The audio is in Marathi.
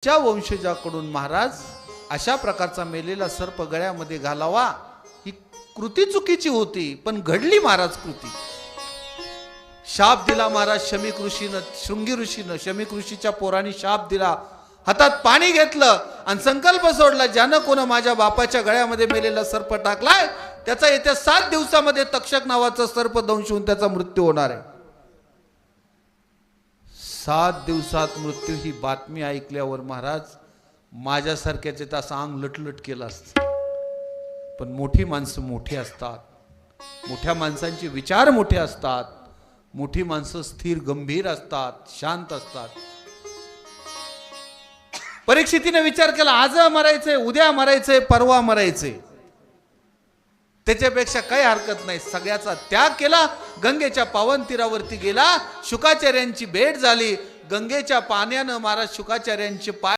च्या वंशजाकडून महाराज अशा प्रकारचा मेलेला सर्प गळ्यामध्ये घालावा ही कृती चुकीची होती, पण घडली महाराज कृती. शाप दिला महाराज शमीक ऋषीनं, शृंगी ऋषीनं. शमीक ऋषीच्या पोराने शाप दिला, हातात पाणी घेतलं आणि संकल्प सोडला, ज्यानं कोण माझ्या बापाच्या गळ्यामध्ये मेलेला सर्प टाकलाय त्याचा येत्या 7 दिवसामध्ये तक्षक नावाचा सर्प दंश होऊन त्याचा मृत्यू होणार आहे. 7 दिवसात मृत्यू ही बातमी ऐकल्यावर महाराज माझ्यासारख्याचे त्याचं अंग लटलट केलं असतं. पण मोठी माणसं मोठी असतात, मोठ्या माणसांचे विचार मोठे असतात, मोठी माणसं स्थिर गंभीर असतात, शांत असतात. परीक्षितीने विचार केला, आज मरायचंय, उद्या मरायचंय, परवा मरायचंय, त्याच्यापेक्षा काही हरकत नाही. सगळ्याचा त्याग केला, गंगेच्या पावन तीरावरती गेला, शुकाचार्यांची भेट झाली. गंगेच्या पाण्यानं महाराज शुकाचार्यांचे पाय